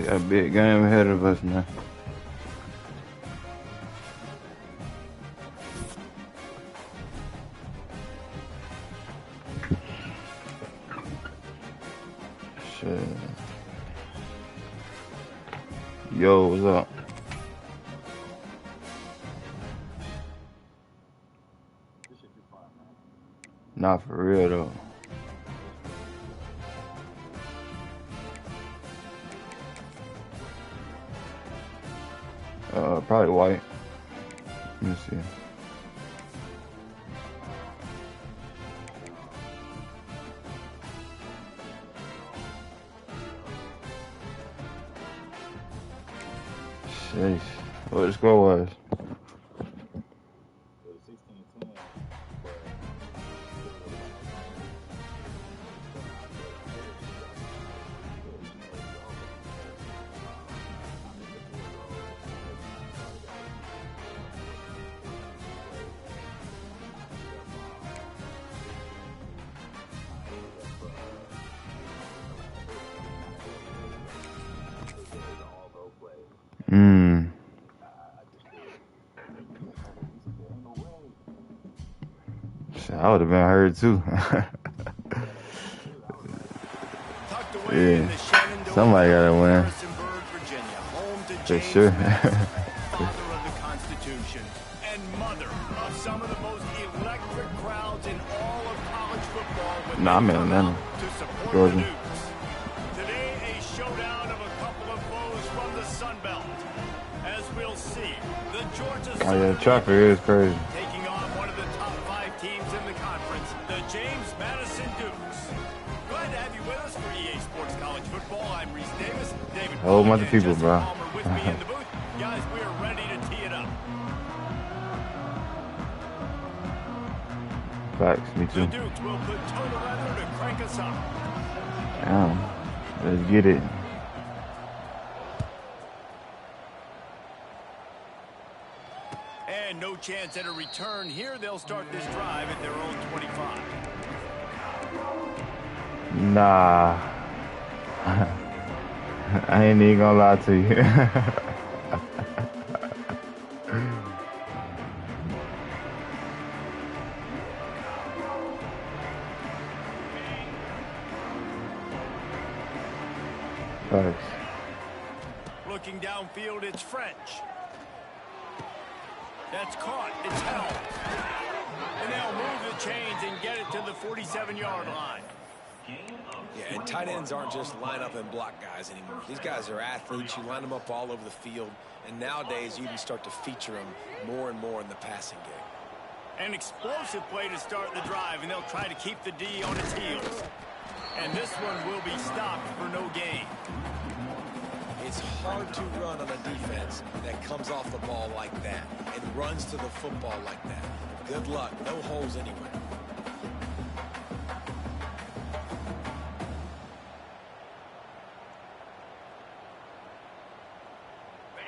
Got a big game ahead of us now. Shit. Yo, what's up? Not for real though. Probably white. Let me see. Sheesh. What the score was? I would have been hurt too. Yeah, somebody gotta win. For sure. Father of the Constitution and mother of some of the most electric crowds in all of college football. Nah, I'm in Atlanta, Georgia. Today, a showdown of a couple of foes from the Sun Belt. As we'll see, the Georgia. Oh yeah, traffic is crazy. Taking on one of the top 5 teams in the conference, the James Madison Dukes. Glad to have you with us for EA Sports College Football. I'm Reese Davis. David. A whole bunch of people, bro. With me in the booth. Guys, we are ready to tee it up. Facts, me too. The Dukes will put toe to leather to crank us up. Damn, let's get it. And no chance at a return here. They'll start this drive at their own 25. Nah. I ain't even gonna lie to you. Thanks. Looking downfield, it's French. That's caught. It's held. And they'll move the chains and get it to the 47-yard line. Yeah, and tight ends aren't just line up and block guys anymore. These guys are athletes. You line them up all over the field. And nowadays, you can start to feature them more and more in the passing game. An explosive play to start the drive, and they'll try to keep the D on its heels. And this one will be stopped for no gain. It's hard to run on a defense that comes off the ball like that and runs to the football like that. Good luck. No holes anywhere.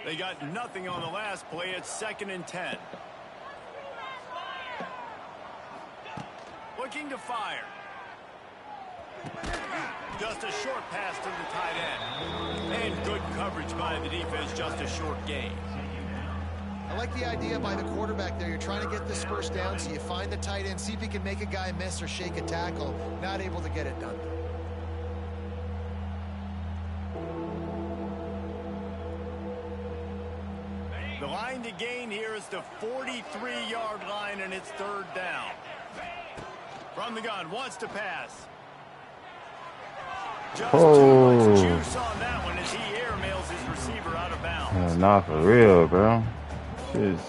They got nothing on the last play. It's 2nd and 10. Looking to fire. Just a short pass to the tight end. And good coverage by the defense, just a short gain. I like the idea by the quarterback there. You're trying to get this first down, so you find the tight end, see if he can make a guy miss or shake a tackle. Not able to get it done. The line to gain here is the 43-yard line, and it's 3rd down. From the gun, wants to pass. Just too much juice on that one as he airmails his receiver out of bounds. Not for real, bro. Jeez.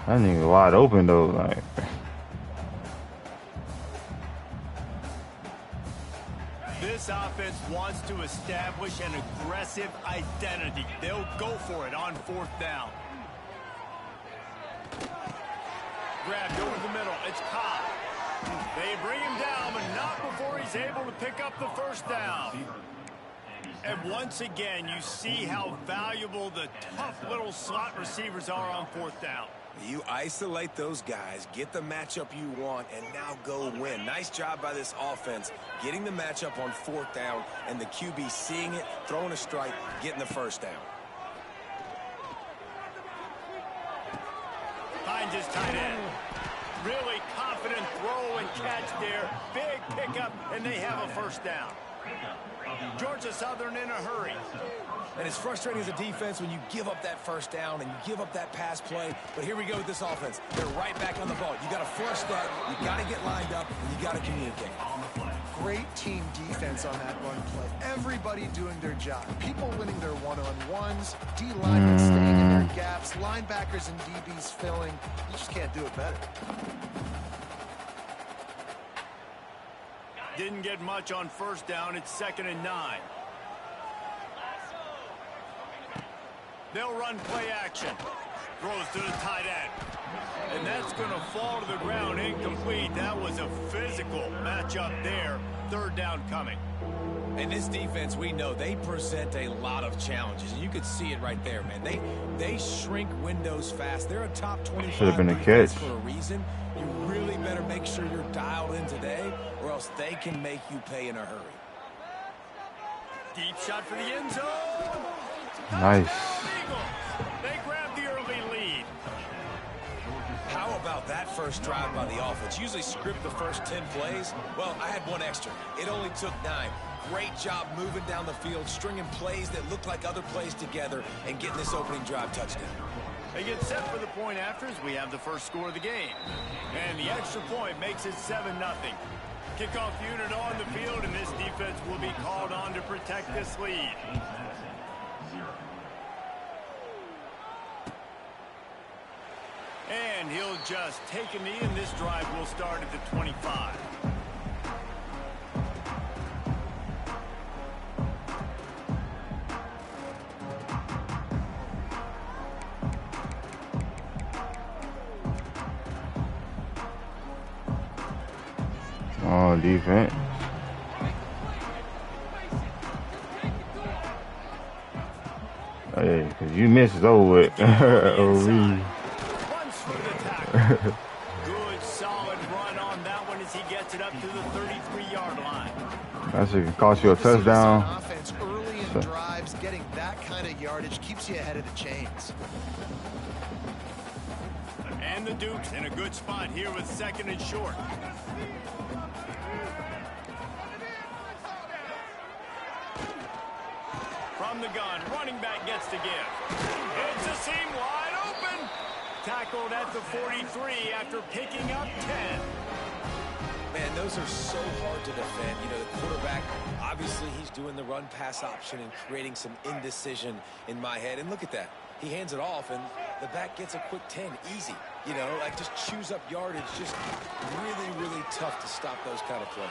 That nigga wide open though, like. This offense wants to establish an aggressive identity. They'll go for it on 4th down. Grabbed over the middle. It's Ncaa. They bring him down, but not before he's able to pick up the 1st down. And once again, you see how valuable the tough little slot receivers are on 4th down. You isolate those guys, get the matchup you want, and now go win. Nice job by this offense, getting the matchup on 4th down, and the QB seeing it, throwing a strike, getting the 1st down. Finds his tight end. Really confident throw and catch there. Big pickup, and they have a 1st down. Georgia Southern in a hurry. And it's frustrating as a defense when you give up that 1st down and you give up that pass play. But here we go with this offense. They're right back on the ball. You got to flush that. You got to get lined up, and you got to communicate. Great team defense on that run play. Everybody doing their job. People winning their one-on-ones, D-linemen staying in their gaps, linebackers and DBs filling. You just can't do it better. Didn't get much on 1st down. It's 2nd and 9. They'll run play action. Throws to the tight end. And that's going to fall to the ground incomplete. That was a physical matchup there. 3rd down coming. And this defense, we know, they present a lot of challenges. And you could see it right there, man. They shrink windows fast. They're a top 25 Should have been a defense catch. for a reason. You really better make sure you're dialed in today, or else they can make you pay in a hurry. Deep shot for the end zone. Nice. They grab the early lead. How about that first drive by the offense? Usually script the first 10 plays. Well, I had one extra. It only took 9. Great job moving down the field, stringing plays that look like other plays together, and getting this opening drive touchdown. They get set for the point after as we have the first score of the game. And the extra point makes it 7-0. Kickoff unit on the field, and this defense will be called on to protect this lead. And he'll just take a knee, and this drive will start at the 25. Oh, defense. Hey, because you missed is over with. Good solid run on that one as he gets it up to the 33-yard line. That's it. Can cost you a touchdown. Offense early in drives, getting that kind of yardage keeps you ahead of the chains. And the Dukes in a good spot here with 2nd and short. From the gun, running back gets to give. It's a seam wide open. Tackled at the 43 after picking up 10. Man, those are so hard to defend. You know, the quarterback, obviously he's doing the run-pass option and creating some indecision in my head. And look at that. He hands it off, and the back gets a quick 10. Easy. You know, like just chews up yardage. Just really, really tough to stop those kind of plays.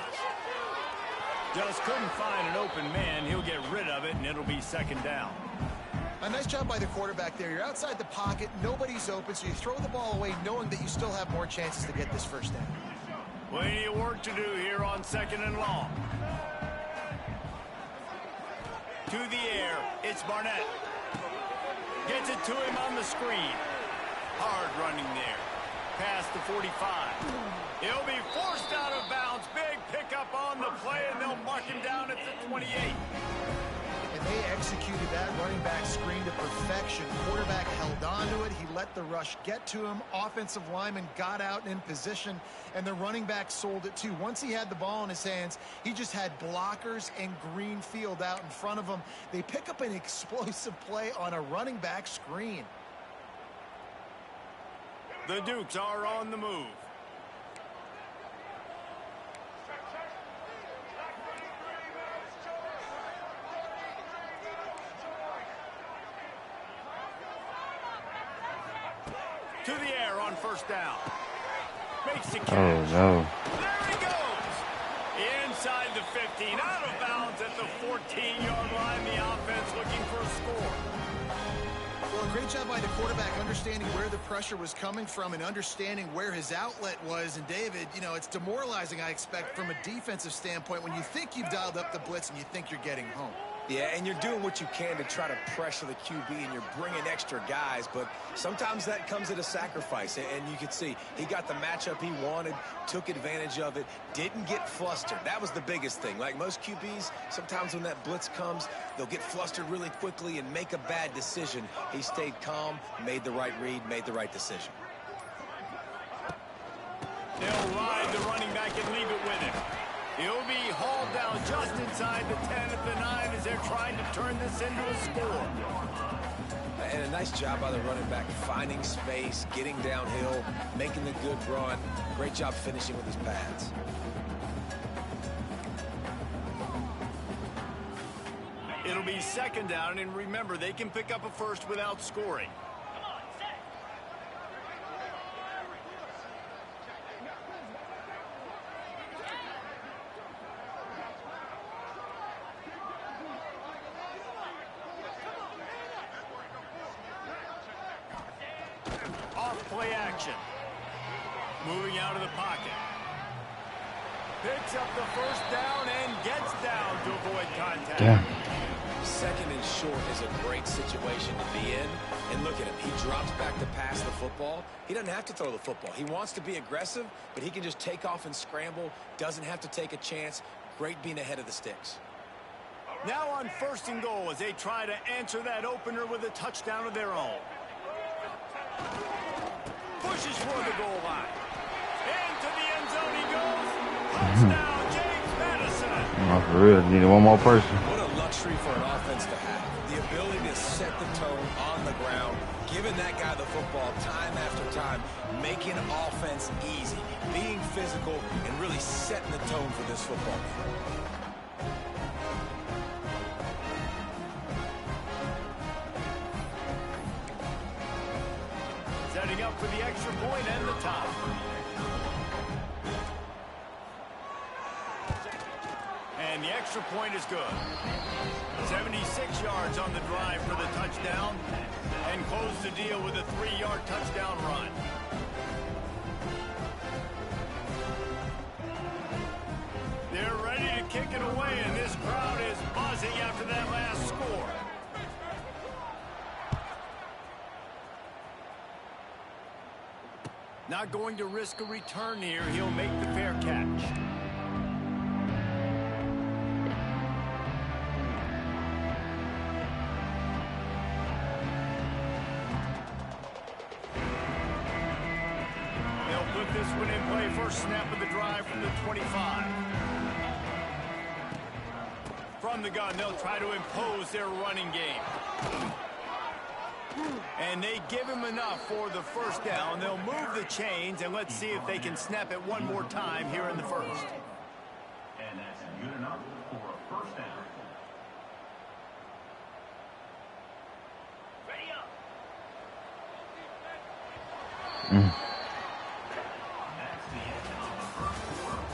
Just couldn't find an open man. He'll get rid of it, and it'll be 2nd down. A nice job by the quarterback there. You're outside the pocket. Nobody's open, so you throw the ball away knowing that you still have more chances to get this 1st down. Plenty of work to do here on 2nd and long. To the air, it's Barnett. Gets it to him on the screen. Hard running there. Past the 45. He'll be forced out of bounds. Big pickup on the play, and they'll mark him down at the 28. And they executed that running back screen to perfection. Quarterback held on to it. He let the rush get to him. Offensive lineman got out in position, and the running back sold it too. Once he had the ball in his hands, he just had blockers and green field out in front of him. They pick up an explosive play on a running back screen. The Dukes are on the move. To the air on 1st down. Makes the catch. Oh, no. There he goes. Inside the 15. Out of bounds at the 14-yard line. The offense looking for a score. Well, a great job by the quarterback understanding where the pressure was coming from and understanding where his outlet was. And, David, you know, it's demoralizing, I expect, from a defensive standpoint when you think you've dialed up the blitz and you think you're getting home. Yeah, and you're doing what you can to try to pressure the QB, and you're bringing extra guys, but sometimes that comes at a sacrifice. And you can see he got the matchup he wanted, took advantage of it, didn't get flustered. That was the biggest thing. Like most QBs, sometimes when that blitz comes, they'll get flustered really quickly and make a bad decision. He stayed calm, made the right read, made the right decision. They'll ride the running back and leave it with him. He'll be hauled down just inside the 10 at the 9 as they're trying to turn this into a score. And a nice job by the running back, finding space, getting downhill, making the good run. Great job finishing with his pads. It'll be second down, and remember, they can pick up a first without scoring. Play action. Moving out of the pocket. Picks up the first down and gets down to avoid contact. Yeah. Second and short is a great situation to be in. And look at him. He drops back to pass the football. He doesn't have to throw the football. He wants to be aggressive, but he can just take off and scramble. Doesn't have to take a chance. Great being ahead of the sticks. Now on first and goal as they try to answer that opener with a touchdown of their own. Pushes for the goal line. Into the end zone he goes. Touchdown, James Madison. Oh, for real. Needed one more person. What a luxury for an offense to have. The ability to set the tone on the ground, giving that guy the football time after time, making offense easy, being physical, and really setting the tone for this football game. Setting up for the extra point and the top. And the extra point is good. 76 yards on the drive for the touchdown. And close the deal with a 3-yard touchdown run. They're ready to kick it away, and this crowd is buzzing after that last score. Not going to risk a return here. He'll make the fair catch. They'll put this one in play. First snap of the drive from the 25. From the gun, they'll try to impose their running game. And they give him enough for the first down. They'll move the chains, and let's see if they can snap it one more time here in the first. And that's good enough for a first down. Ready up. That's the end of the first quarter.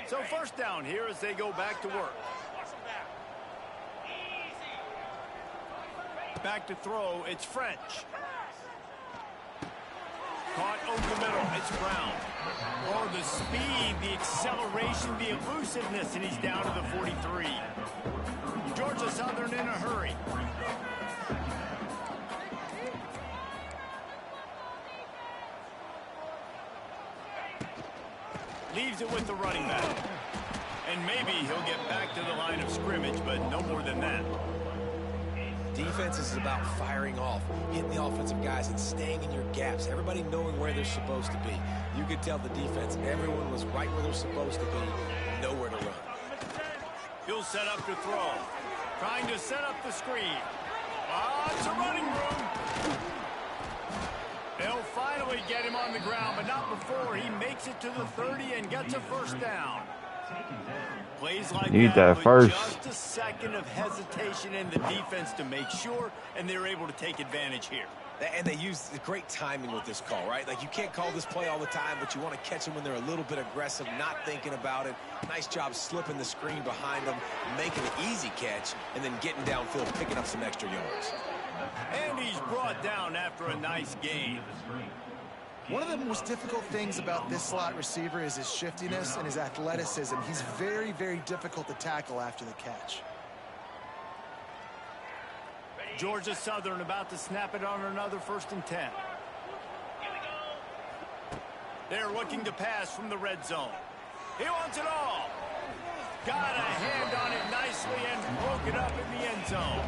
So first down here as they go back to work. Back to throw, it's French. Caught over the middle, it's Brown. Oh, the speed, the acceleration, the elusiveness, and he's down to the 43. Georgia Southern in a hurry. Leaves it with the running back. And maybe he'll get back to the line of scrimmage, but no more than that. Defense is about firing off, hitting the offensive guys, and staying in your gaps. Everybody knowing where they're supposed to be. You could tell the defense, everyone was right where they're supposed to be, nowhere to run. He'll set up to throw. Trying to set up the screen. It's a running room. They'll finally get him on the ground, but not before he makes it to the 30 and gets a first down. Plays like that first. Just a second of hesitation in the defense to make sure, and they're able to take advantage here. And they use great timing with this call, right? Like, you can't call this play all the time, but you want to catch them when they're a little bit aggressive, not thinking about it. Nice job slipping the screen behind them, making an easy catch, and then getting downfield, picking up some extra yards. And he's brought down after a nice gain. One of the most difficult things about this slot receiver is his shiftiness and his athleticism. He's very, very difficult to tackle after the catch. Georgia Southern about to snap it on another 1st and 10. They're looking to pass from the red zone. He wants it all. Got a hand on it nicely and broke it up in the end zone.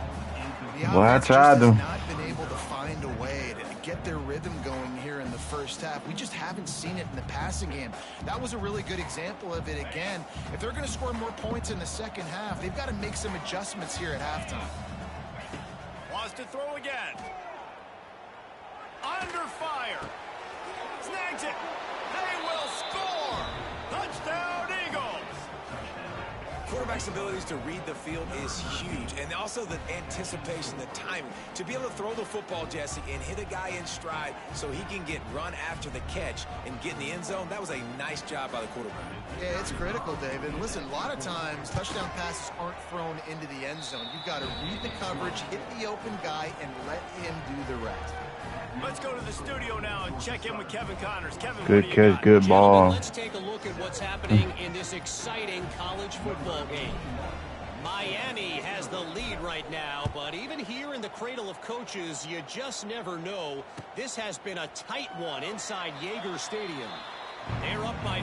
The offense just has not been able to find a way to get their rhythm going here in the first half. We just haven't seen it in the passing game. That was a really good example of it again. If they're going to score more points in the second half, they've got to make some adjustments here at halftime. Wants to throw again. Under fire. Snags it. They will score. Touchdown, Eagles. Quarterback's abilities to read the field is huge, and also the anticipation, the timing. To be able to throw the football, Jesse, and hit a guy in stride so he can get run after the catch and get in the end zone, that was a nice job by the quarterback. Yeah, it's critical, David. Listen, a lot of times touchdown passes aren't thrown into the end zone. You've got to read the coverage, hit the open guy, and let him do the rest. Let's go to the studio now and check in with Kevin Connors. Kevin, good catch, good ball. Let's take a look at what's happening in this exciting college football game. Miami has the lead right now, but even here in the cradle of coaches, you just never know. This has been a tight one inside Yager Stadium. They're up by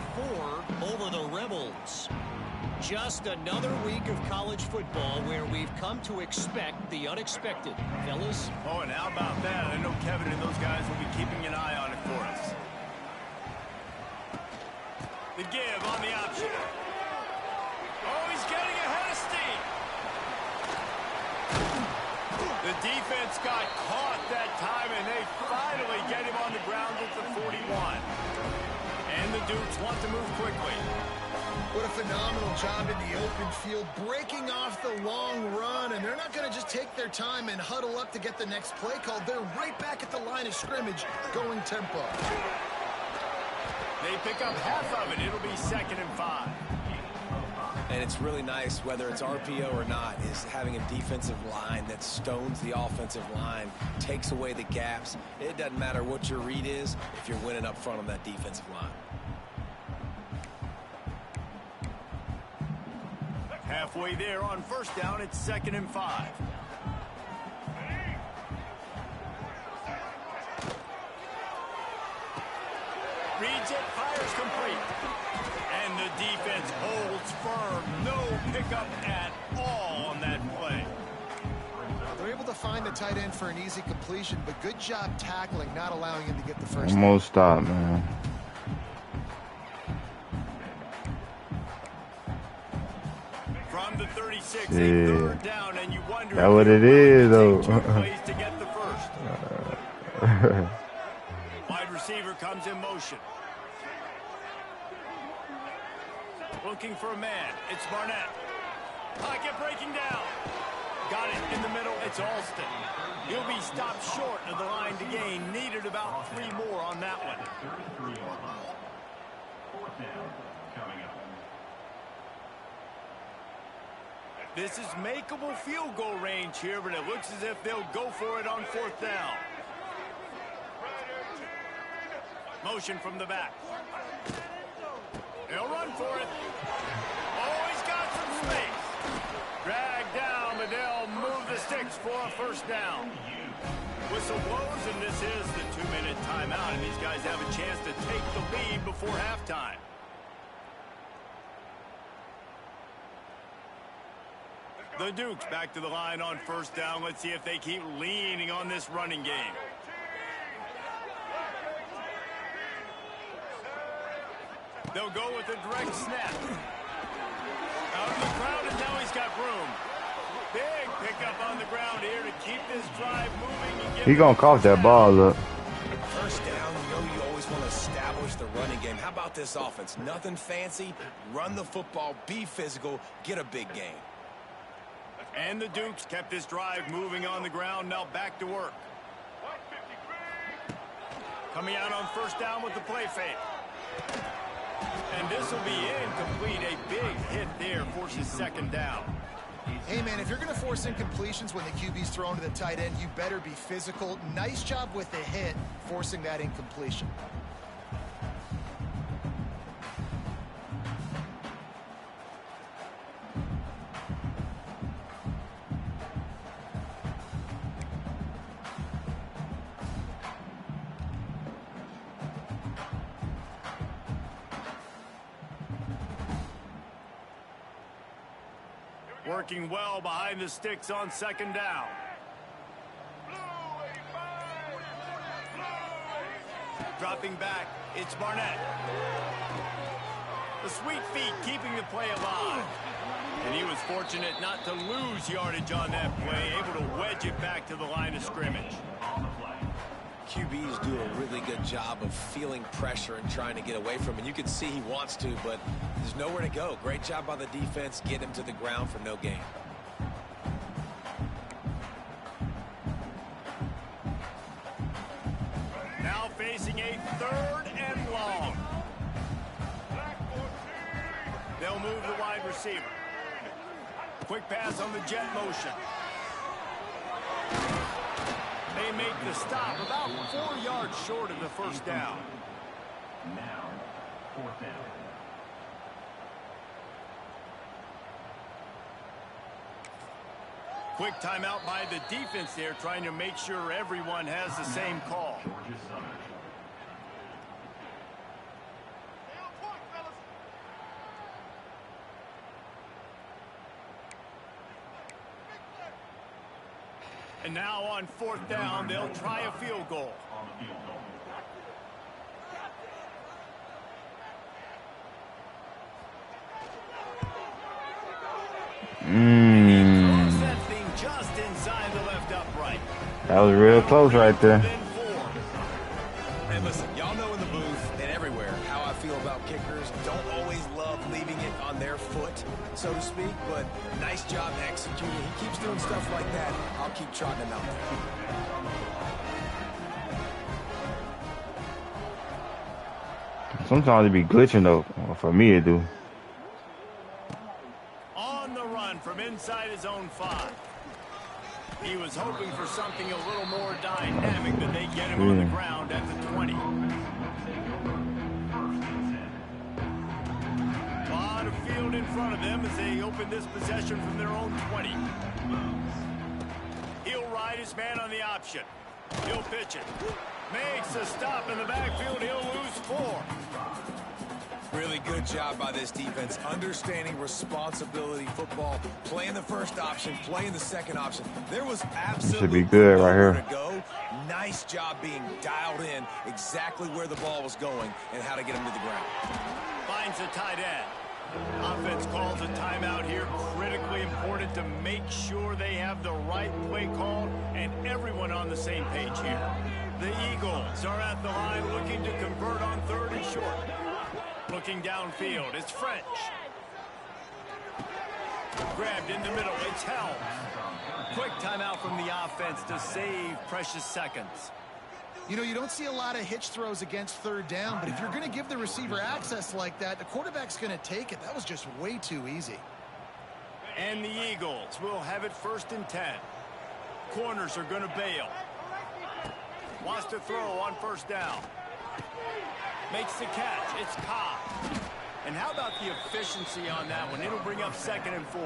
4 over the Rebels. Just another week of college football where we've come to expect the unexpected. Fellas? Oh, and how about that? I know Kevin and those guys will be keeping an eye on it for us. The give on the option. Oh, he's getting ahead of steam. The defense got caught that time, and they finally get him on the ground at the 41. And the Dukes want to move quickly. What a phenomenal job in the open field, breaking off the long run, and they're not going to just take their time and huddle up to get the next play called. They're right back at the line of scrimmage, going tempo. They pick up half of it. It'll be 2nd and 5. And it's really nice, whether it's RPO or not, is having a defensive line that stones the offensive line, takes away the gaps. It doesn't matter what your read is if you're winning up front on that defensive line. Halfway there on 1st down, it's 2nd and 5. Reads it, fires complete. And the defense holds firm. No pickup at all on that play. They're able to find the tight end for an easy completion, but good job tackling, not allowing him to get the first. Almost stop, man. From the 36, a 3rd down, and you wonder that's what it is, though. Plays to get the first. Wide receiver comes in motion. Looking for a man. It's Barnett. Pocket breaking down. Got it in the middle. It's Alston. He'll be stopped short of the line to gain. Needed about 3 more on that one. 4th down coming up. This is makeable field goal range here, but it looks as if they'll go for it on 4th down. Motion from the back. They'll run for it. Oh, he's got some space. Dragged down, but they'll move the sticks for a 1st down. Whistle blows, and this is the 2-minute timeout, and these guys have a chance to take the lead before halftime. The Dukes back to the line on 1st down. Let's see if they keep leaning on this running game. They'll go with a direct snap. Out of the crowd, and now he's got room. Big pickup on the ground here to keep this drive moving. And He gonna cough that ball up. 1st down, you know you always want to establish the running game. How about this offense? Nothing fancy. Run the football, be physical, get a big gain. And the Dukes kept this drive moving on the ground. Now back to work. Coming out on first down with the play fake. And this will be incomplete. A big hit there forces second down. Hey, man, if you're going to force incompletions when the QB's thrown to the tight end, you better be physical. Nice job with the hit, forcing that incompletion. Working well behind the sticks on second down. Dropping back, it's Barnett. The sweet feet keeping the play alive. And he was fortunate not to lose yardage on that play, able to wedge it back to the line of scrimmage. QBs do a really good job of feeling pressure and trying to get away from it. You can see he wants to, but there's nowhere to go. Great job by the defense. Get him to the ground for no gain. Now facing a 3rd and long. They'll move the wide receiver. Quick pass on the jet motion. They make the stop about 4 yards short of the first down. Now, 4th down. Quick timeout by the defense there, trying to make sure everyone has the same call. Georgia Southern. And now on 4th down, they'll try a field goal. On the field goal. That thing just inside the left upright. That was real close right there. Hey, listen, y'all know in the booth and everywhere how I feel about kickers. Don't always love leaving it on their foot, so to speak, but nice job executing. He keeps doing stuff like that. I'll keep trotting him out there. Sometimes it be glitching though. Well, for me it do. On the run from inside his own 5. He was hoping for something a little more dynamic, but they get him on the ground at the 20. A lot of field in front of them as they open this possession from their own 20. He'll ride his man on the option. He'll pitch it. Makes a stop in the backfield. He'll lose 4. Really good job by this defense, understanding responsibility football, playing the first option, playing the second option. There was absolutely should be good right here. nowhere to go. Nice job being dialed in exactly where the ball was going and how to get him to the ground. Finds a tight end. Offense calls a timeout here. Critically important to make sure they have the right play call and everyone on the same page here. The Eagles are at the line looking to convert on 3rd and short. Looking downfield, it's French. Grabbed in the middle, it's Helms. Quick timeout from the offense to save precious seconds. You know, you don't see a lot of hitch throws against 3rd down, but if you're going to give the receiver access like that, the quarterback's going to take it. That was just way too easy. And the Eagles will have it 1st and 10. Corners are going to bail. Wants to throw on 1st down. Makes the catch. It's Ncaa. And how about the efficiency on that one? It'll bring up 2nd and 4.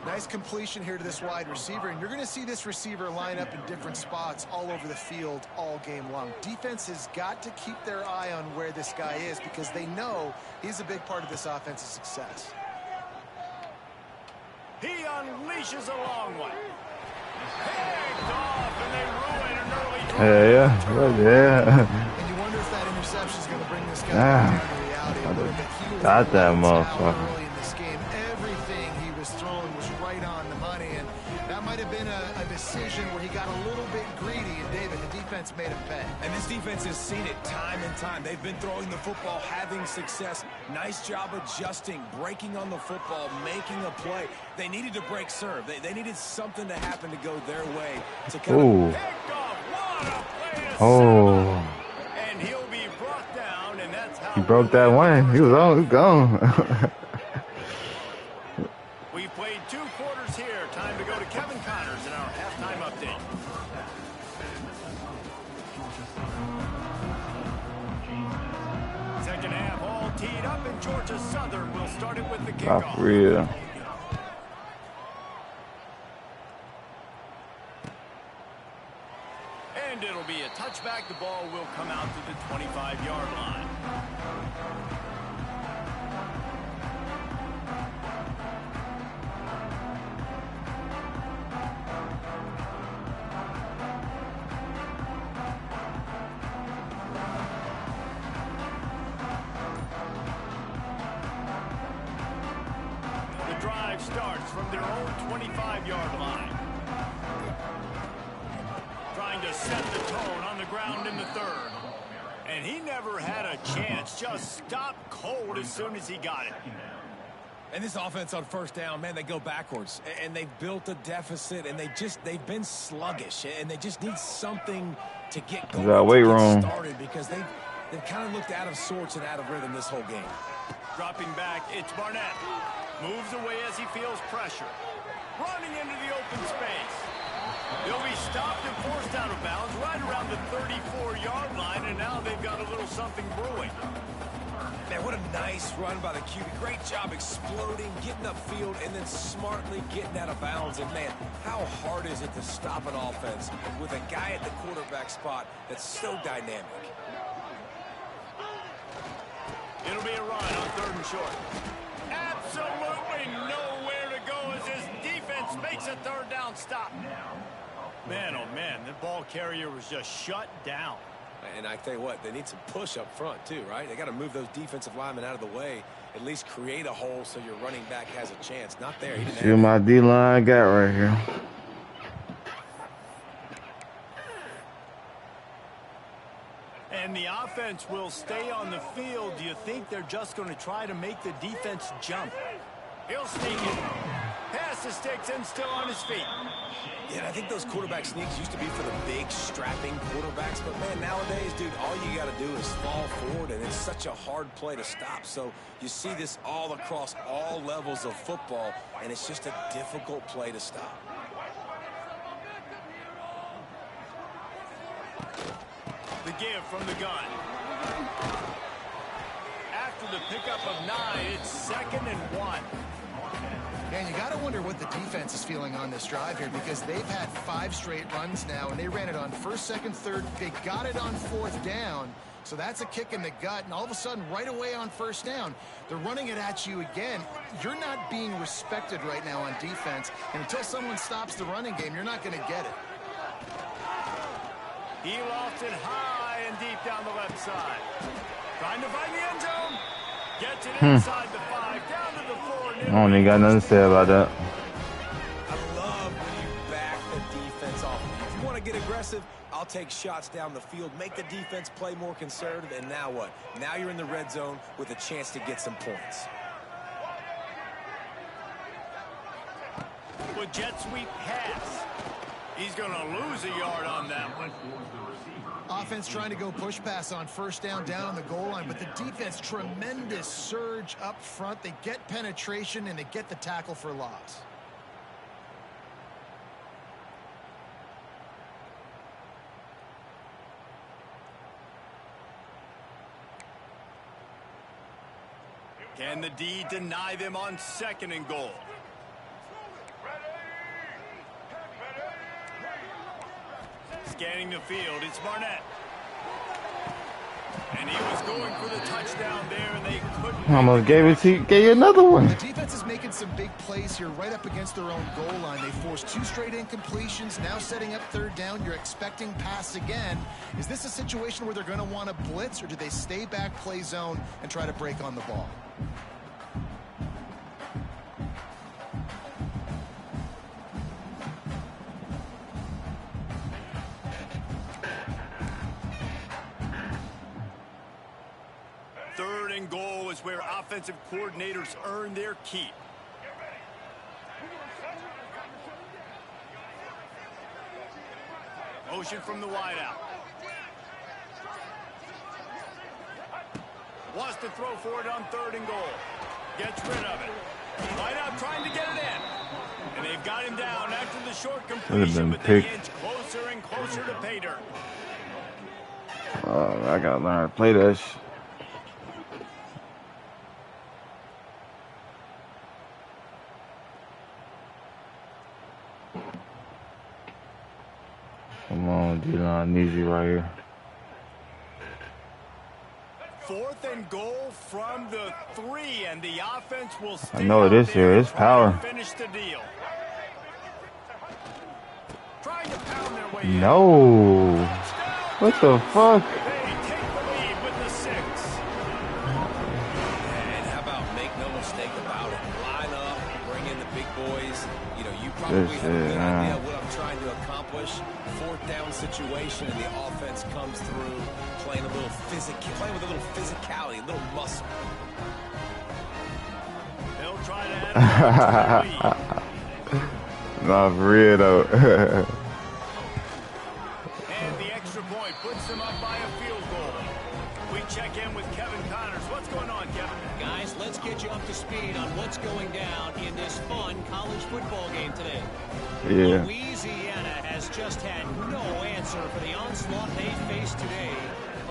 Nice completion here to this wide receiver, and you're going to see this receiver line up in different spots all over the field all game long. Defense has got to keep their eye on where this guy is because they know he's a big part of this offense's success. He unleashes a long one. Picked off, and they ruin an early drive. Yeah. And you wonder if that interception is going to bring this guy down to reality a little bit. He was Got that lights out motherfucker. early in this game. Everything he was throwing was right on the money, and that might have been a decision where he got a little bit greedy, and David, the defense made him pay. And this defense has seen it time and time. They've been throwing the football, having success. Nice job adjusting, breaking on the football, making a play. They needed to break serve. They needed something to happen to go their way to kind of Picked off. What a play to Oh. He broke that one. He was on. He was gone. We've played 2 quarters here. Time to go to Kevin Connors in our halftime update. Second half all teed up, and Georgia Southern will start it with the kickoff. Oh, for real. And it'll be a touchback. The ball will come out to the 25-yard line. The drive starts from their own 25-yard line. Trying to set the tone on the ground in the third. And he never had a chance. Just stopped cold as soon as he got it. And this offense on first down, man, they go backwards. And they've built a deficit, and they've been sluggish. And they just need something to get going, got weight room. started, because they've kind of looked out of sorts and out of rhythm this whole game. Dropping back, it's Barnett. Moves away as he feels pressure. Running into the open space. He'll be stopped and forced out of bounds right around the 34-yard line, and now they've got a little something brewing. Man, what a nice run by the QB. Great job exploding, getting upfield, and then smartly getting out of bounds. And, man, how hard is it to stop an offense with a guy at the quarterback spot that's so dynamic? It'll be a run on 3rd and short. Absolutely nowhere to go as his defense makes a 3rd down stop. Man, oh man, the ball carrier was just shut down. And I tell you what, they need some push up front too, right? They got to move those defensive linemen out of the way, at least create a hole so your running back has a chance. Not there. He didn't See what my D-line got right here. And the offense will stay on the field. Do you think they're just going to try to make the defense jump? He'll sneak it. Pass the sticks and still on his feet. Yeah, I think those quarterback sneaks used to be for the big, strapping quarterbacks. But, man, nowadays, dude, all you got to do is fall forward, and it's such a hard play to stop. So you see this all across all levels of football, and it's just a difficult play to stop. The give from the gun. After the pickup of 9, it's 2nd and 1. And you got to wonder what the defense is feeling on this drive here, because they've had 5 straight runs now, and they ran it on 1st, 2nd, 3rd. They got it on 4th down, so that's a kick in the gut. And all of a sudden, right away on 1st down, they're running it at you again. You're not being respected right now on defense, and until someone stops the running game, you're not going to get it. He lost it high and deep down the left side. Trying to find the end zone. Gets it inside the 5, down to the 4. I don't even got nothing to say about that. I love when you back the defense off. If you want to get aggressive, I'll take shots down the field, make the defense play more conservative, and now what? Now you're in the red zone with a chance to get some points. With jet sweep pass. He's going to lose a yard on that one. Offense trying to go push pass on 1st down, down on the goal line, but the defense, tremendous surge up front. They get penetration, and they get the tackle for loss. Can the D deny them on 2nd and goal? Scanning the field, it's Barnett. And he was going for the touchdown there, and they couldn't. Almost gave you another one. The defense is making some big plays here right up against their own goal line. They forced 2 straight incompletions, now setting up 3rd down. You're expecting pass again. Is this a situation where they're going to want to blitz, or do they stay back, play zone, and try to break on the ball? Goal is where offensive coordinators earn their keep. Motion from the wideout. Wants to throw for it on 3rd and goal. Gets rid of it. Right out trying to get it in. And they've got him down after the short completion, but they inch closer and closer to pay dirt. Oh, I gotta learn how to play that shit. Come on, D-line, I need you right here. 4th and goal from the 3, and the offense will stay. I know it is here. It's power. Finish the deal. Trying to pound their way No. What the fuck? They take the lead with the 6. And how about make no mistake about it? Line up, bring in the big boys. You know, you probably have a good idea of what I'm trying to accomplish. 4th down situation, and the offense comes through playing with a little physicality, a little muscle. They'll try to add a lead. Nah, for real though. And the extra point puts them up by a field goal. We check in with Kevin Connors. What's going on, Kevin? Guys, let's get you up to speed on what's going down in this fun college football game today. Yeah. Louisiana has just had no answer for the onslaught they faced today.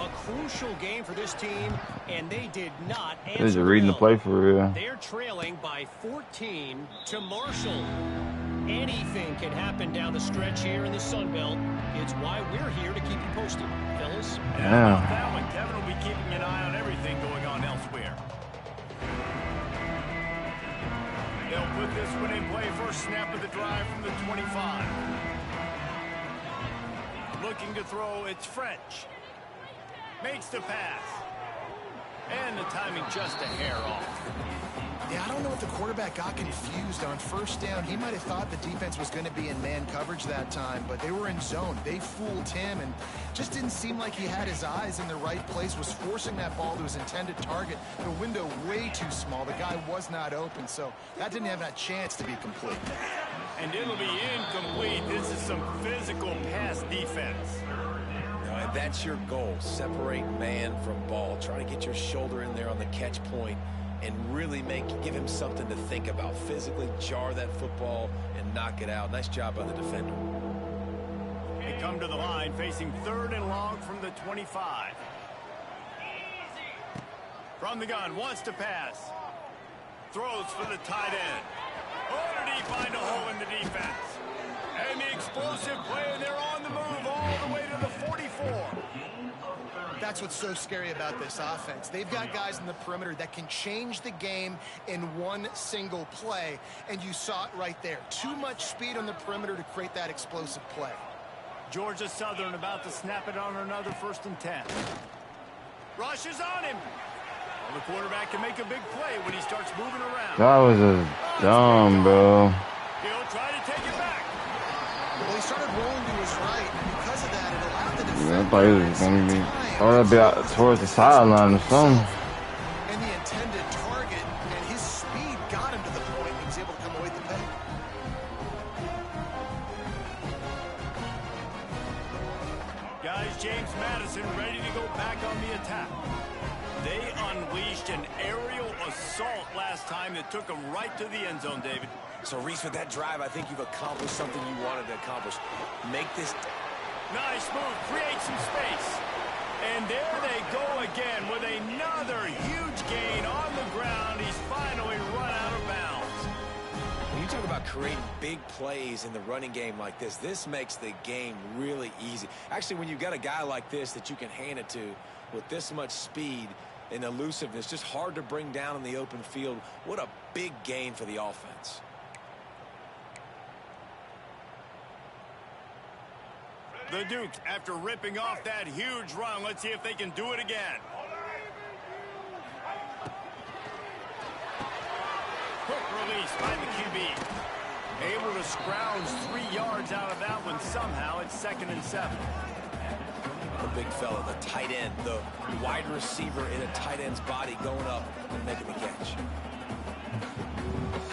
A crucial game for this team, and they did not answer. They're just reading the play for real. They're trailing by 14 to Marshall. Anything can happen down the stretch here in the Sun Belt. It's why we're here to keep you posted, fellas. Yeah. About that one, Kevin will be keeping an eye on everything going on elsewhere. They'll put this one in play. First snap of the drive from the 25. Looking to throw, it's French. Makes the pass. And the timing just a hair off. Yeah, I don't know if the quarterback got confused on 1st down. He might have thought the defense was going to be in man coverage that time, but they were in zone. They fooled him and just didn't seem like he had his eyes in the right place, was forcing that ball to his intended target. The window way too small. The guy was not open, so that didn't have that chance to be complete. And it'll be incomplete. This is some physical pass defense. And that's your goal. Separate man from ball. Try to get your shoulder in there on the catch point and really give him something to think about. Physically jar that football and knock it out. Nice job by the defender. They come to the line facing 3rd and long from the 25. From the gun, wants to pass. Throws for the tight end. Oh, did he find a hole in the defense? And the explosive play, and they're on the move all the way to the 44. That's what's so scary about this offense. They've got guys in the perimeter that can change the game in one single play, and you saw it right there. Too much speed on the perimeter to create that explosive play. Georgia Southern about to snap it on another 1st and 10. Rush is on him. Well, the quarterback can make a big play when he starts moving around. That was just dumb, bro. He'll try to take it back. Well, he started rolling to his right, and because of that, it allowed the defense. I thought he was going to be out towards the sideline or something. And the intended target, and his speed got him to the point he was able to come away with the peg. Guys, James Madison ready to go back on the attack. They unleashed an aerial assault last time that took them right to the end zone, David. So, Reese, with that drive, I think you've accomplished something you wanted to accomplish. Make this... Nice move, create some space. And there they go again with another huge gain on the ground. He's finally run out of bounds. When you talk about creating big plays in the running game like this, this makes the game really easy. Actually, when you've got a guy like this that you can hand it to with this much speed and elusiveness, just hard to bring down in the open field, what a big gain for the offense. The Dukes, after ripping off that huge run, let's see if they can do it again. Quick release by the QB. Able to scrounge 3 yards out of that one somehow. It's 2nd and 7. The big fella, the tight end, the wide receiver in a tight end's body going up and making the catch.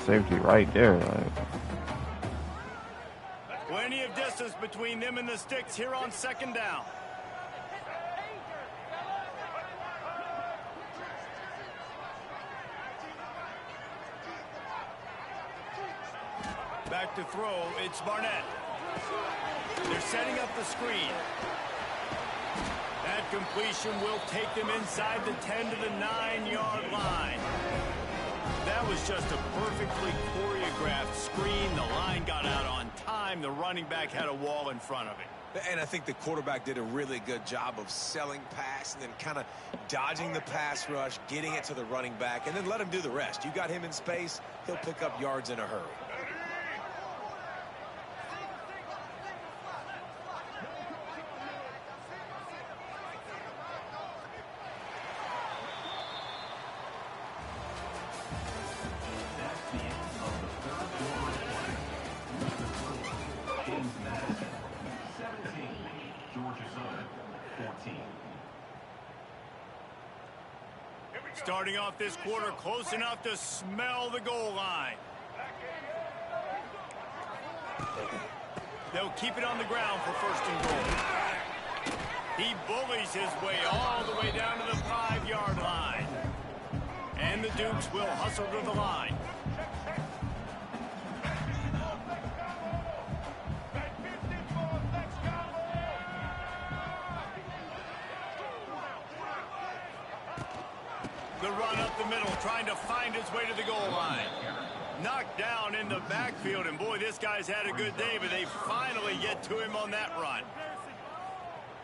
Safety right there. Like. Plenty of distance between them and the sticks here on 2nd down. Back to throw, it's Barnett. They're setting up the screen. That completion will take them inside the 10 to the 9-yard line. That was just a perfectly choreographed screen. The line got out on time. The running back had a wall in front of it. And I think the quarterback did a really good job of selling pass and then kind of dodging the pass rush, getting it to the running back, and then let him do the rest. You got him in space, he'll pick up yards in a hurry. Starting off this quarter close enough to smell the goal line. They'll keep it on the ground for first and goal. He bullies his way all the way down to the 5-yard line. And the Dukes will hustle to the line. The run up the middle, trying to find his way to the goal line. Knocked down in the backfield, and boy, this guy's had a good day, but they finally get to him on that run.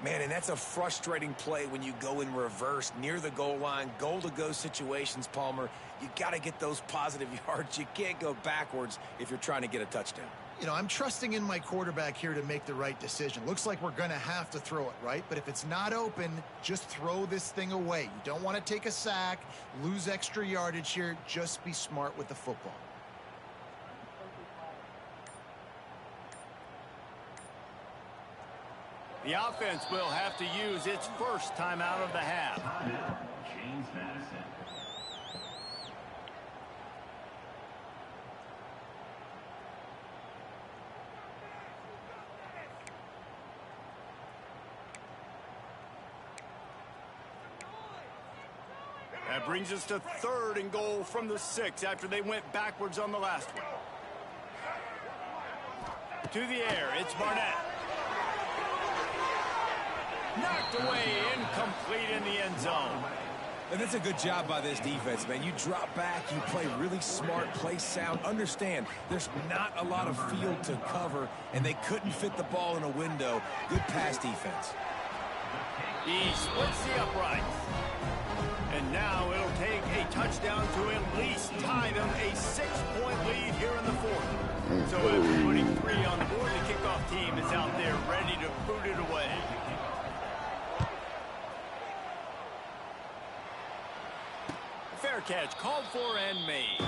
Man, and that's a frustrating play when you go in reverse near the goal line, goal-to-go situations, Palmer. You got to get those positive yards. You can't go backwards if you're trying to get a touchdown. You know, I'm trusting in my quarterback here to make the right decision. Looks like we're going to have to throw it, right? But if it's not open, just throw this thing away. You don't want to take a sack, lose extra yardage here. Just be smart with the football. The offense will have to use its first time out of the half. James Madison. That brings us to third and goal from the 6 after they went backwards on the last one. To the air, it's Barnett. Knocked away, incomplete in the end zone. And that's a good job by this defense, man. You drop back, you play really smart, play sound. Understand, there's not a lot of field to cover, and they couldn't fit the ball in a window. Good pass defense. He splits the uprights. And now it'll take a touchdown to at least tie them a 6-point lead here in the fourth. So after putting 3 on the board, the kickoff team is out there ready to boot it away. Fair catch called for and made.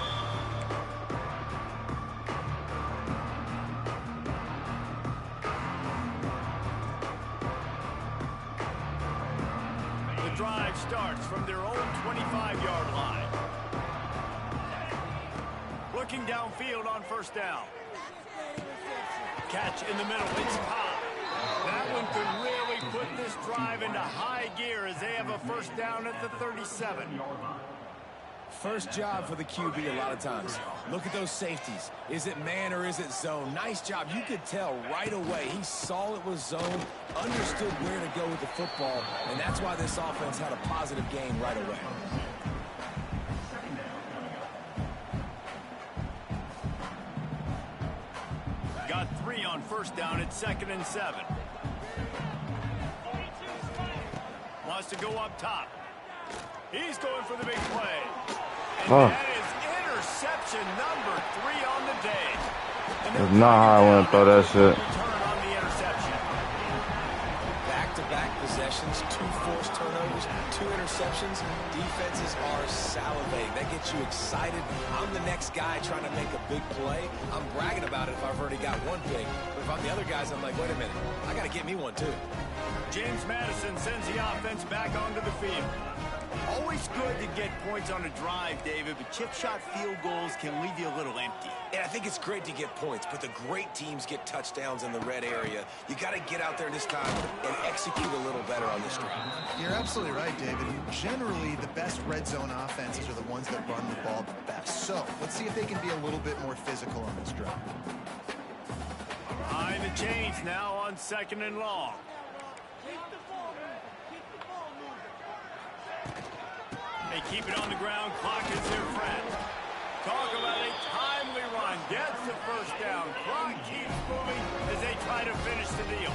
The drive starts from their own 25-yard line. Looking downfield on first down. Catch in the middle. It's Ncaa. That one could really put this drive into high gear as they have a first down at the 37. First job for the QB a lot of times. Look at those safeties. Is it man or is it zone? Nice job. You could tell right away. He saw it was zone, understood where to go with the football, and that's why this offense had a positive gain right away. Got 3 on first down at 2nd and 7. Wants to go up top. He's going for the big play. And that is interception number 3 on the day. That's not how I want to throw that shit. Return on the interception. Back-to-back possessions, 2 forced turnovers, 2 interceptions. Defenses are salivating. That gets you excited. I'm the next guy trying to make a big play. I'm bragging about it if I've already got one big. But if I'm the other guys, I'm like, wait a minute. I got to get me one too. James Madison sends the offense back onto the field. Always good to get points on a drive, David, but chip shot field goals can leave you a little empty. And I think it's great to get points, but the great teams get touchdowns in the red area. You got to get out there this time and execute a little better on this drive. You're absolutely right, David. Generally, the best red zone offenses are the ones that run the ball the best. So let's see if they can be a little bit more physical on this drive. Behind the chains now on 2nd and long. They keep it on the ground. Clock is their friend. Talk about a timely run. Gets the first down. Clock keeps moving as they try to finish the deal.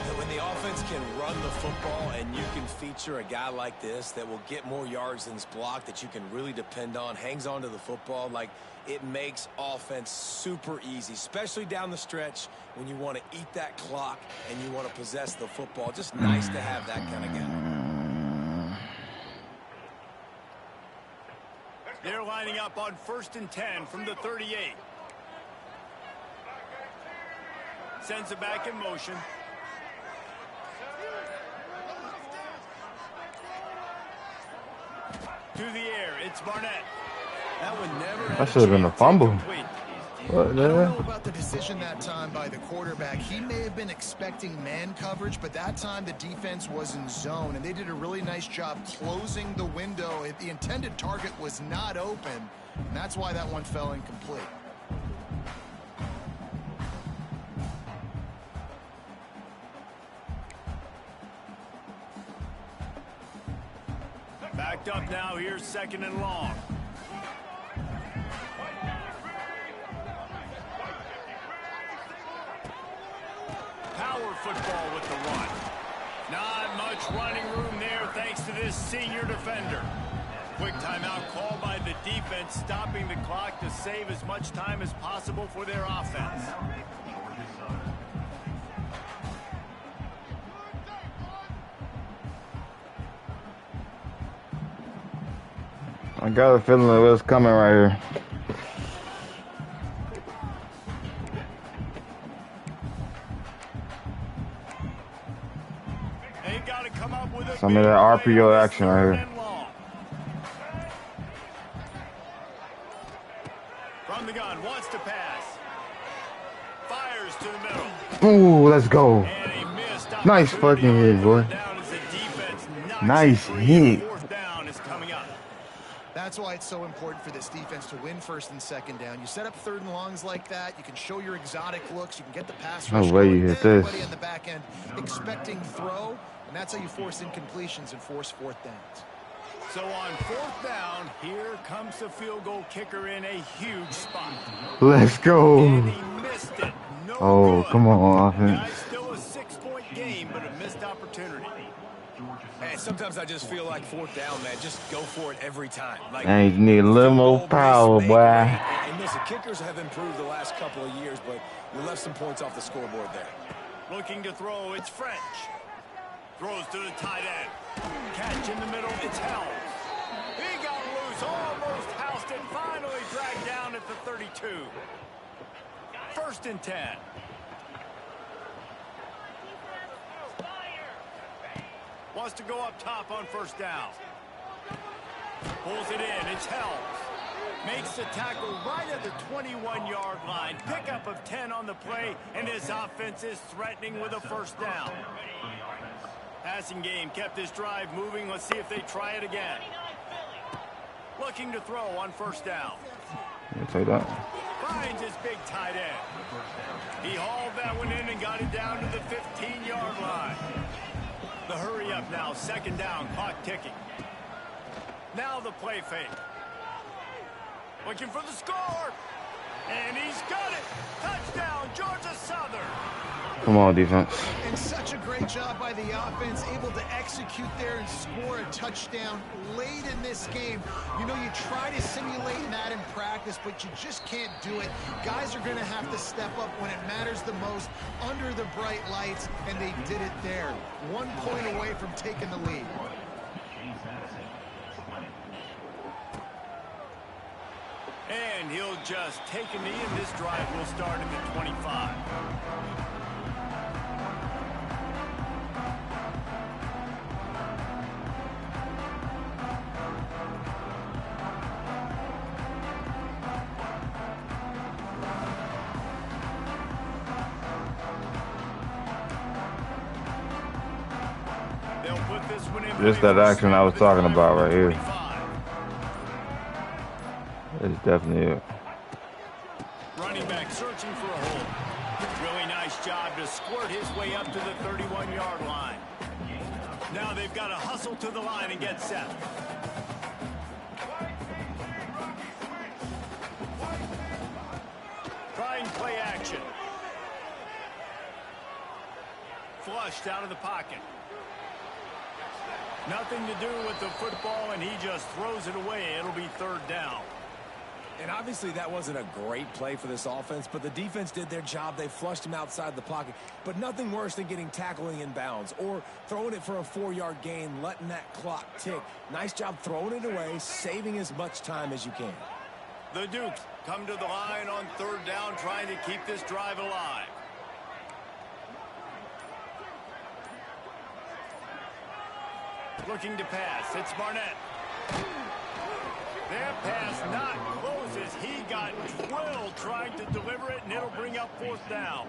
And when the offense can run the football and you can feature a guy like this that will get more yards than his block, that you can really depend on, hangs on to the football, like it makes offense super easy, especially down the stretch when you want to eat that clock and you want to possess the football. Just nice to have that kind of guy. They're lining up on 1st and 10 from the 38. Sends it back in motion. To the air, it's Barnett. That one never. That should have been a fumble. What, I don't know about the decision that time by the quarterback. He may have been expecting man coverage, but that time the defense was in zone, and they did a really nice job closing the window. The intended target was not open, and that's why that one fell incomplete. Backed up now, here's 2nd and long. Power football with the run. Not much running room there thanks to this senior defender. Quick timeout called by the defense, stopping the clock to save as much time as possible for their offense. I got a feeling it was coming right here. Some of that RPO action right here. From the gun, wants to pass. Fires to the middle. Ooh, let's go. Nice fucking hit, boy. Nice hit. That's why it's so important for this defense to win 1st and 2nd down. You set up 3rd and longs like that. You can show your exotic looks. You can get the pass rush. No way you hit this. Everybody on the back end expecting throw, and that's how you force incompletions and force 4th downs. So on 4th down, here comes the field goal kicker in a huge spot. Let's go. And he missed it. No oh, good. Come on, offense. Guys, still a 6-point game, but a missed opportunity. Man, sometimes I just feel like 4th down, man. Just go for it every time. Like, and you need a little more power, boy. And listen, kickers have improved the last couple of years, but you left some points off the scoreboard there. Looking to throw, it's French. Throws to the tight end. Catch in the middle, it's Helms. He got loose, almost housed it, finally dragged down at the 32. 1st and 10. Wants to go up top on 1st down. Pulls it in. It's Helms. Makes the tackle right at the 21-yard line. Pickup of 10 on the play, and his offense is threatening with a 1st down. Passing game kept this drive moving. Let's see if they try it again. Looking to throw on 1st down. Take that. Finds his big tight end. He hauled that one in and got it down to the 15-yard line. The hurry up now, 2nd down, clock ticking. Now the play fake. Looking for the score. And he's got it. Touchdown, Georgia Southern. Come on, defense. And such a great job by the offense, able to execute there and score a touchdown late in this game. You know, you try to simulate that in practice, but you just can't do it. Guys are going to have to step up when it matters the most under the bright lights, and they did it there. 1 point away from taking the lead. And he'll just take a knee, and this drive will start at the 25. Just that action I was talking about right here. It's definitely it. Running back searching for a hole. Really nice job to squirt his way up to the 31-yard line. Now they've got to hustle to the line and get set. Trying play action. Flushed out of the pocket. Nothing to do with the football, and he just throws it away. It'll be third down. And obviously that wasn't a great play for this offense, but the defense did their job. They flushed him outside the pocket. But nothing worse than getting tackling in bounds or throwing it for a 4-yard gain, letting that clock tick. Nice job throwing it away, saving as much time as you can. The Dukes come to the line on third down, trying to keep this drive alive. Looking to pass. It's Barnett. That pass not close as he got drilled trying to deliver it, and it'll bring up fourth down.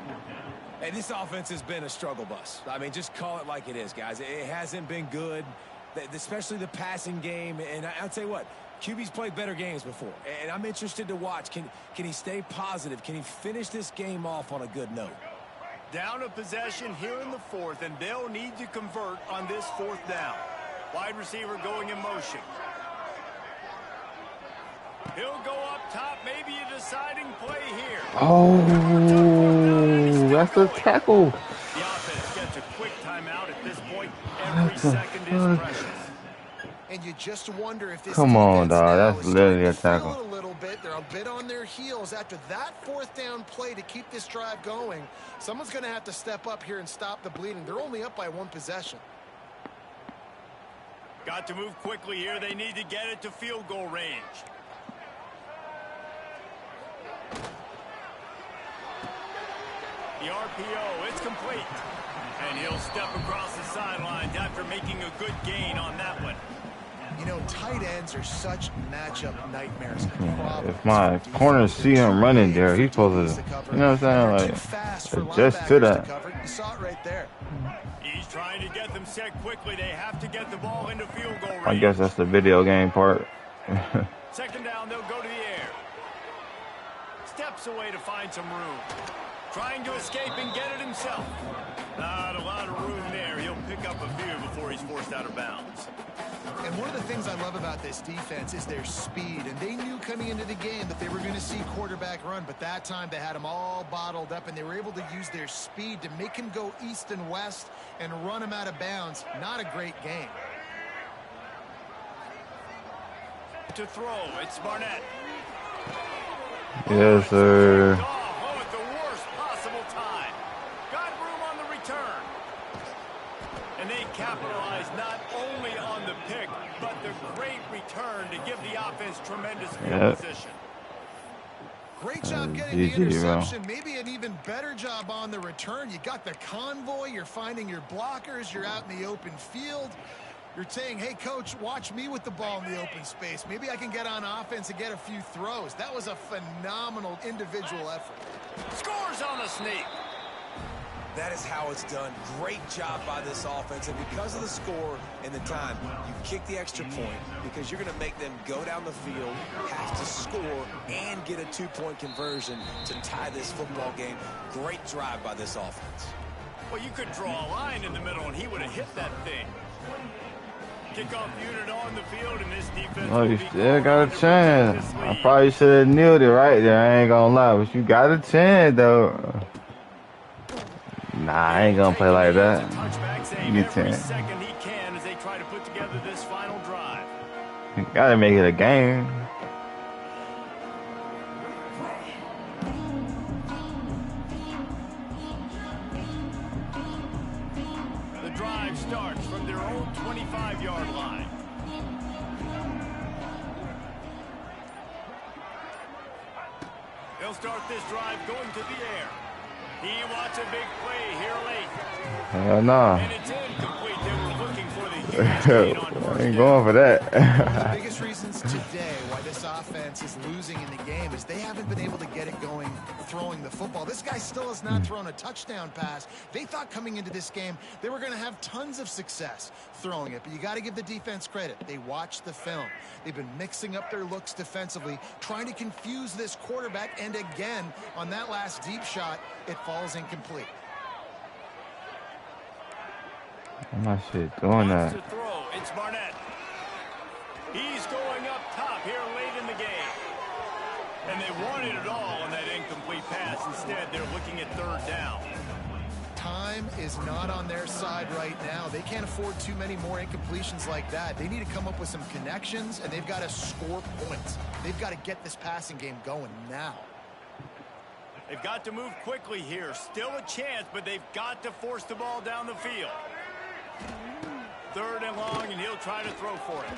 Hey, this offense has been a struggle bus. I mean, just call it like it is, guys. It hasn't been good, especially the passing game. And I'll tell you what, QB's played better games before, and I'm interested to watch. Can he stay positive? Can he finish this game off on a good note? Down a possession here in the fourth, and they'll need to convert on this fourth down. Wide receiver going in motion. He'll go up top, maybe a deciding play here. Oh, that's a tackle. The offense gets a quick timeout at this point. Every second is precious. And you just wonder if this Come on, dog. now That's is literally a starting to tackle. feel a little bit. They're a bit on their heels after that fourth down play to keep this drive going. Someone's going to have to step up here and stop the bleeding. They're only up by one possession. Got to move quickly here. They need to get it to field goal range. The RPO, it's complete. And he'll step across the sidelines after making a good gain on that one. You know, tight ends are such matchup nightmares. If my corners see him running there, he's supposed to, you know what I'm saying? Like, adjust to that. You saw it right there. He's trying to get them set quickly. They have to get the ball into field goal range. I guess that's the video game part. Second down, they'll go to the air. Steps away to find some room. Trying to escape and get it himself. Not a lot of room there. He'll pick up a few before he's forced out of bounds. And one of the things I love about this defense is their speed. And they knew coming into the game that they were going to see quarterback run. But that time they had him all bottled up, and they were able to use their speed to make him go east and west and run him out of bounds. Not a great game. To throw, it's Barnett. Yes, sir. Oh, at the worst possible time. Got room on the return. And they capitalize not only on the pick, but the great return to give the offense tremendous field position. Great job getting the interception. Maybe an even better job on the return. You got the convoy. You're finding your blockers. You're out in the open field. You're saying, hey, coach, watch me with the ball in the open space. Maybe I can get on offense and get a few throws. That was a phenomenal individual effort. Scores on the sneak. That is how it's done. Great job by this offense. And because of the score and the time, you kick the extra point because you're going to make them go down the field, have to score, and get a two-point conversion to tie this football game. Great drive by this offense. Well, you could draw a line in the middle, and he would have hit that thing. Kickoff unit on the field, and this defense. Oh, you still got a chance. I probably should have kneeled it right there. I ain't gonna lie, but you got a chance though. Nah, I ain't gonna play like that. You get 10. Second he can as they try to put together this final drive. You gotta make it a game. The drive starts from their own 25-yard line. They'll start this drive going to the air. He wants a big play here late. Hell no. And it's incomplete. They were looking for the huge gain on I first ain't down. going for One of the that. biggest reasons today why this offense is losing in the game is they haven't been able to get it going throwing the football. This guy still has not thrown a touchdown pass. They thought coming into this game they were going to have tons of success throwing it, but you got to give the defense credit. They watched the film. They've been mixing up their looks defensively, trying to confuse this quarterback, and again, on that last deep shot, it falls incomplete. I'm not shit doing Wants that. to throw. It's Barnett. He's going up top here late in the game. And they wanted it all on that incomplete pass. Instead, they're looking at third down. Time is not on their side right now. They can't afford too many more incompletions like that. They need to come up with some connections, and they've got to score points. They've got to get this passing game going now. They've got to move quickly here. Still a chance, but they've got to force the ball down the field. Third and long, and he'll try to throw for it.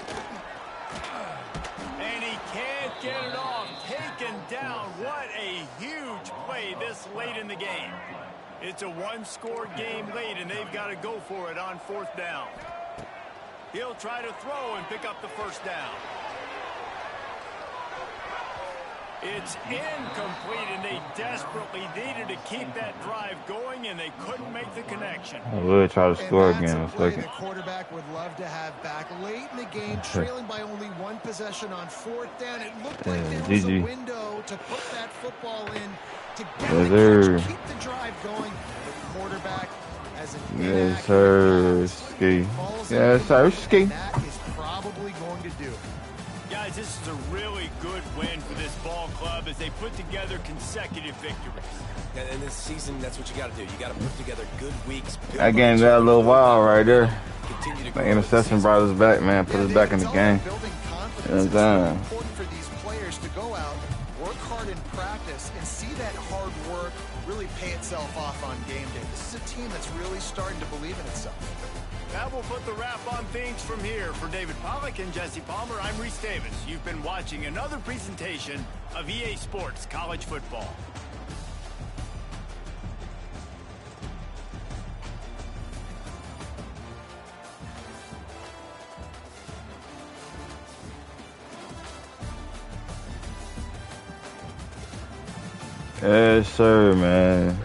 And he can't get it off. Taken down. What a huge play this late in the game. It's a one-score game late, and they've got to go for it on fourth down. He'll try to throw and pick up the first down. It's incomplete, and they desperately needed to keep that drive going, and they couldn't make the connection. I would try to score And that's again in a a play second. the quarterback would love to have back late in the game, trailing by only one possession on fourth down. It looked like there was a GG. window to put that football in to get Yes, the sir. catch, keep the drive going. The quarterback has an Yes, inaccurate sir. pass. Ski. Falls Yes, sir. incomplete, Ski. and that is probably going to do it. Guys, this is a really good win for this ball club as they put together consecutive victories. And in this season, that's what you got to do. You got to put together good weeks. build That on game each got a other, little build wild on right there. continue to The grow as the interception season brought us back, man. Put us back in the It's all game. about building confidence. You know what I'm It's really saying? important for these players to go out, work hard in practice, and see that hard work really pay itself off on game day. This is a team that's really starting to believe in itself. That will put the wrap on things from here. For David Pollack and Jesse Palmer, I'm Reese Davis. You've been watching another presentation of EA Sports College Football. Yes, sir, man.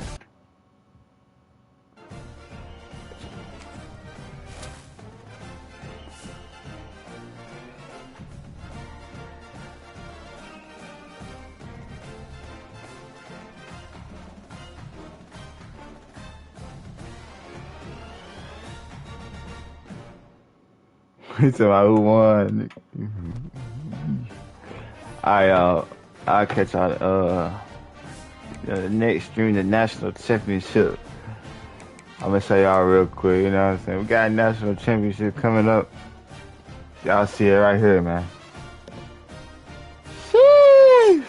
He said, "Who won?" I'll catch y'all the next stream, the national championship. I'm gonna say y'all real quick. You know what I'm saying? We got a national championship coming up. Y'all see it right here, man. Sheesh.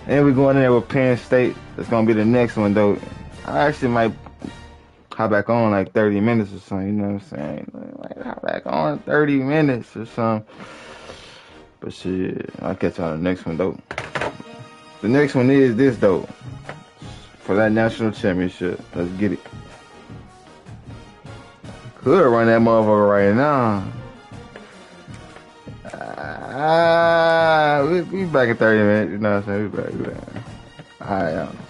And we're going in there with Penn State. That's gonna be the next one, though. I actually might hop back on like 30 minutes or something, you know what I'm saying? Like hop back on 30 minutes or something. But shit, I'll catch y'all on the next one, though. The next one is this, though. For that national championship. Let's get it. Could run that motherfucker right now. We back in 30 minutes, you know what I'm saying? We back. Alright, y'all.